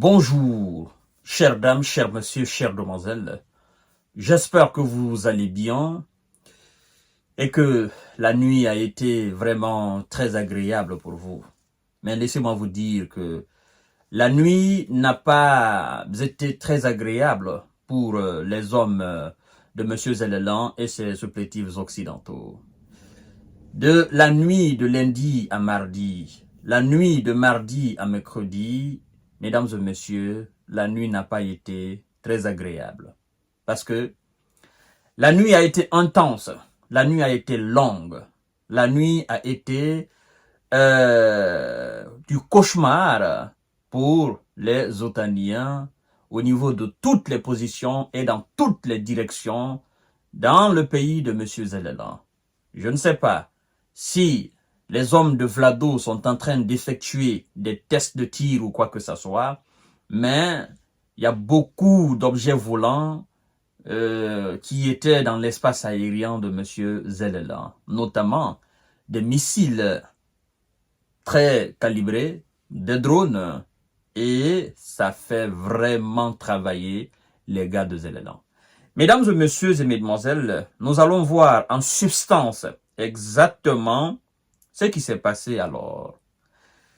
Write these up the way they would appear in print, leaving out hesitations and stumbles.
Bonjour, chères dames, chers messieurs, chères demoiselles. J'espère que vous allez bien et que la nuit a été vraiment très agréable pour vous. Mais laissez-moi vous dire que la nuit n'a pas été très agréable pour les hommes de M. Zellelan et ses supplétifs occidentaux. De la nuit de lundi à mardi, la nuit de mardi à mercredi, mesdames et messieurs, la nuit n'a pas été très agréable. Parce que la nuit a été intense, la nuit a été longue, la nuit a été du cauchemar pour les Otaniens au niveau de toutes les positions et dans toutes les directions dans le pays de M. Zellelan. Je ne sais pas si les hommes de Vlado sont en train d'effectuer des tests de tir ou quoi que ce soit, mais il y a beaucoup d'objets volants qui étaient dans l'espace aérien de M. Zellelan, notamment des missiles très calibrés, des drones, et ça fait vraiment travailler les gars de Zellelan. Mesdames et messieurs et mesdemoiselles, nous allons voir en substance exactement ce qui s'est passé alors.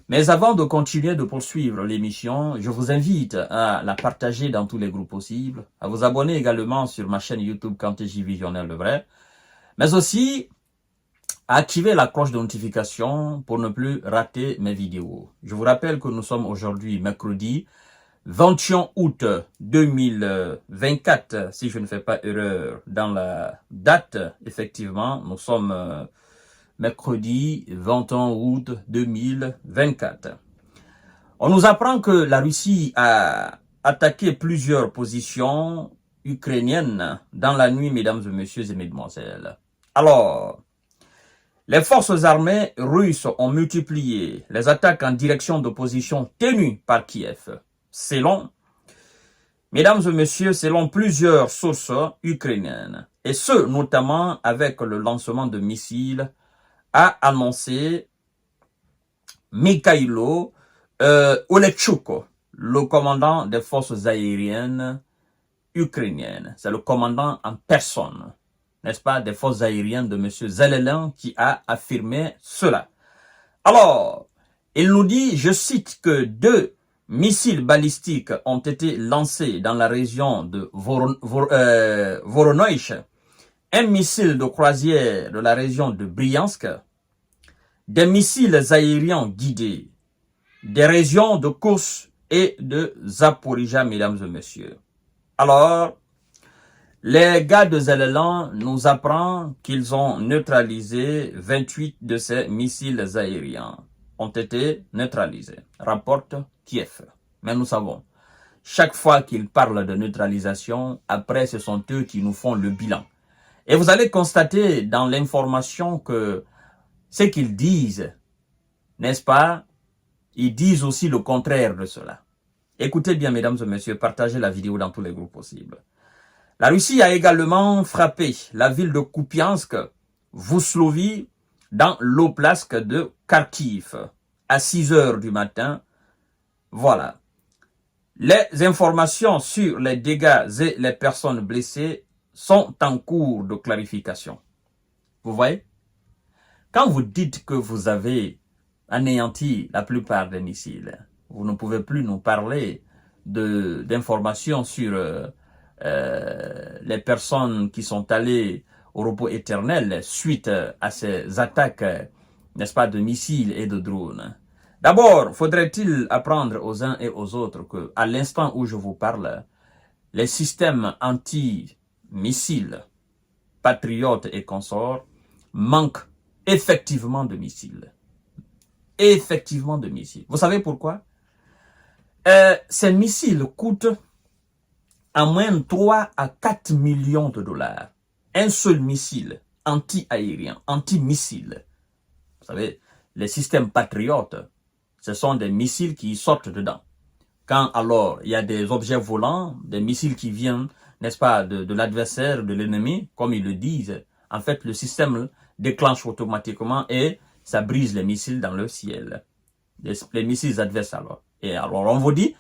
Mais avant de continuer de poursuivre l'émission, je vous invite à la partager dans tous les groupes possibles, à vous abonner également sur ma chaîne YouTube Kanteji Visionnaire le Vrai, mais aussi à activer la cloche de notification pour ne plus rater mes vidéos. Je vous rappelle que nous sommes aujourd'hui mercredi 21 août 2024, si je ne fais pas erreur dans la date, effectivement, nous sommes mercredi 21 août 2024. On nous apprend que la Russie a attaqué plusieurs positions ukrainiennes dans la nuit, mesdames et messieurs et mesdemoiselles. Alors, les forces armées russes ont multiplié les attaques en direction de positions tenues par Kiev. Selon, mesdames et messieurs, selon plusieurs sources ukrainiennes, et ce, notamment avec le lancement de missiles, a annoncé Mikhailo Olechuk, le commandant des forces aériennes ukrainiennes. C'est le commandant en personne, n'est-ce pas, des forces aériennes de M. Zellelan qui a affirmé cela. Alors, il nous dit, je cite, que 2 missiles balistiques ont été lancés dans la région de Voronezh, un missile de croisière de la région de Bryansk, des missiles aériens guidés des régions de Kursk et de Zaporizhzhia, mesdames et messieurs. Alors, les gars de Zellelan nous apprennent qu'ils ont neutralisé 28 de ces missiles aériens. Ont été neutralisés, rapporte Kiev. Mais nous savons, chaque fois qu'ils parlent de neutralisation, après ce sont eux qui nous font le bilan. Et vous allez constater dans l'information que ce qu'ils disent, n'est-ce pas, ils disent aussi le contraire de cela. Écoutez bien, mesdames et messieurs, partagez la vidéo dans tous les groupes possibles. La Russie a également frappé la ville de Kupiansk, Vouslovie, dans l'oblast de Kharkiv, à 6 heures du matin. Voilà. Les informations sur les dégâts et les personnes blessées sont en cours de clarification. Vous voyez? Quand vous dites que vous avez anéanti la plupart des missiles, vous ne pouvez plus nous parler d'informations sur les personnes qui sont allées au repos éternel suite à ces attaques, n'est-ce pas, de missiles et de drones. D'abord, faudrait-il apprendre aux uns et aux autres que, à l'instant où je vous parle, les systèmes anti-missiles, patriotes et consorts, manquent effectivement de missiles. Effectivement de missiles. Vous savez pourquoi? Ces missiles coûtent en moyenne 3 à 4 millions de dollars. Un seul missile anti-aérien, anti-missile. Vous savez, les systèmes patriotes, ce sont des missiles qui sortent dedans. Quand alors il y a des objets volants, des missiles qui viennent, n'est-ce pas, de l'adversaire, de l'ennemi, comme ils le disent, en fait le système déclenche automatiquement et ça brise les missiles dans le ciel. Les missiles adverses alors. Et alors on vous dit,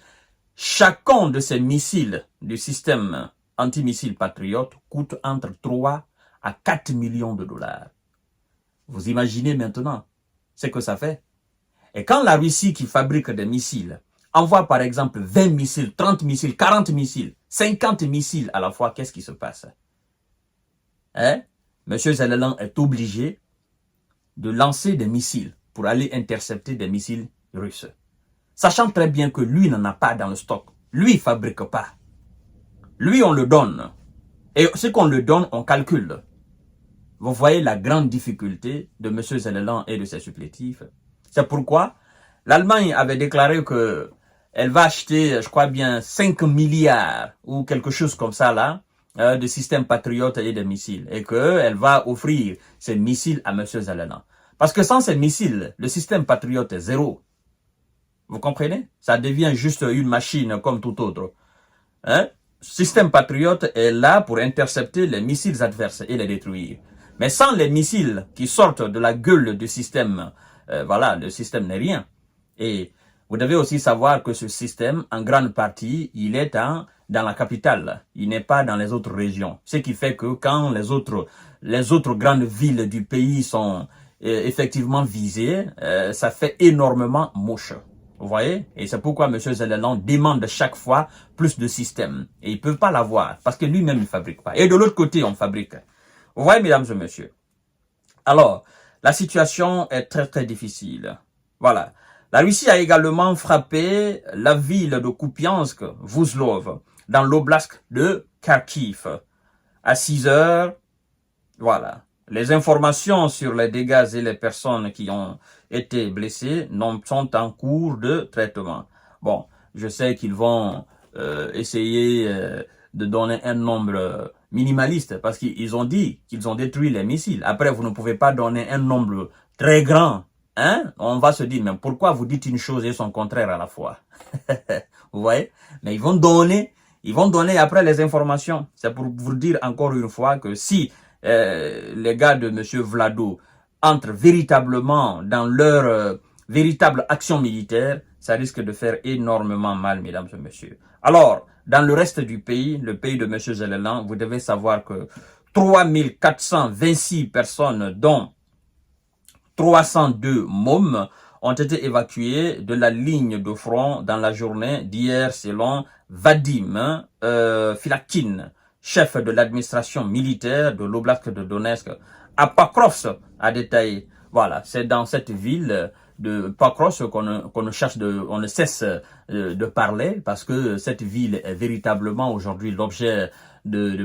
chacun de ces missiles du système antimissile Patriot coûte entre 3 à 4 millions de dollars. Vous imaginez maintenant ce que ça fait. Et quand la Russie qui fabrique des missiles envoie par exemple 20 missiles, 30 missiles, 40 missiles, 50 missiles à la fois, qu'est-ce qui se passe? Hein? Monsieur Zelensky est obligé de lancer des missiles pour aller intercepter des missiles russes. Sachant très bien que lui n'en a pas dans le stock. Lui, il ne fabrique pas. Lui, on le donne. Et ce qu'on le donne, on calcule. Vous voyez la grande difficulté de M. Zelensky et de ses supplétifs. C'est pourquoi l'Allemagne avait déclaré que elle va acheter, je crois bien, 5 milliards ou quelque chose comme ça là, de systèmes patriotes et de missiles. Et qu'elle va offrir ces missiles à M. Zelensky. Parce que sans ces missiles, le système patriote est zéro. Vous comprenez? Ça devient juste une machine comme tout autre. Hein? Système patriote est là pour intercepter les missiles adverses et les détruire. Mais sans les missiles qui sortent de la gueule du système, voilà, le système n'est rien. Et vous devez aussi savoir que ce système, en grande partie, il est dans la capitale. Il n'est pas dans les autres régions. Ce qui fait que quand les autres grandes villes du pays sont effectivement visées, ça fait énormément moche. Vous voyez? Et c'est pourquoi M. Zelensky demande chaque fois plus de systèmes. Et il ne peut pas l'avoir parce que lui-même, il ne fabrique pas. Et de l'autre côté, on fabrique. Vous voyez, mesdames et messieurs? Alors, la situation est très, très difficile. Voilà. La Russie a également frappé la ville de Kupiansk, Vuzlov, dans l'oblast de Kharkiv, à 6 heures. Voilà. Les informations sur les dégâts et les personnes qui ont été blessées sont en cours de traitement. Bon, je sais qu'ils vont essayer de donner un nombre minimaliste parce qu'ils ont dit qu'ils ont détruit les missiles. Après, vous ne pouvez pas donner un nombre très grand. Hein? On va se dire, mais pourquoi vous dites une chose et son contraire à la fois? Vous voyez? Mais ils vont donner après les informations. C'est pour vous dire encore une fois que si les gars de M. Vlado entrent véritablement dans leur véritable action militaire, ça risque de faire énormément mal, mesdames et messieurs. Alors, dans le reste du pays, le pays de M. Zelensky, vous devez savoir que 3426 personnes, dont 302 mômes, ont été évacués de la ligne de front dans la journée d'hier selon Vadim Filakin, chef de l'administration militaire de l'oblast de Donetsk, à Pakrovsk, a détaillé. Voilà, c'est dans cette ville de Pakrovsk qu'on ne cesse de parler parce que cette ville est véritablement aujourd'hui l'objet de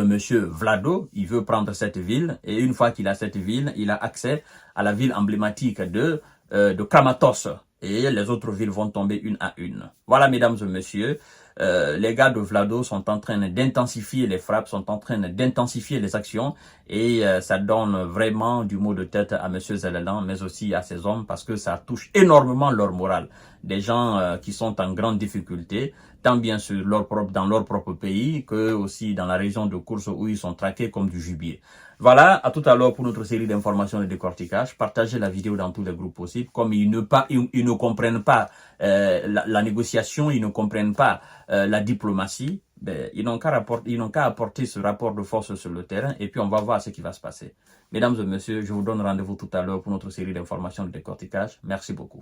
monsieur Vlado. Il veut prendre cette ville et une fois qu'il a cette ville, il a accès à la ville emblématique de Kramatorsk et les autres villes vont tomber une à une. Voilà, mesdames et messieurs, les gars de Vlado sont en train d'intensifier les frappes, sont en train d'intensifier les actions et ça donne vraiment du mot de tête à M. Zelensky, mais aussi à ses hommes parce que ça touche énormément leur morale. Des gens qui sont en grande difficulté, tant bien sûr dans leur propre pays que aussi dans la région de Koursk où ils sont traqués comme du gibier. Voilà, à tout à l'heure pour notre série d'informations et de décortiquage. Partagez la vidéo dans tous les groupes possibles. Comme ils ne comprennent pas la négociation, ils ne comprennent pas la diplomatie, ben, ils n'ont qu'à apporter ce rapport de force sur le terrain et puis on va voir ce qui va se passer. Mesdames et messieurs, je vous donne rendez-vous tout à l'heure pour notre série d'informations et de décortiquage. Merci beaucoup.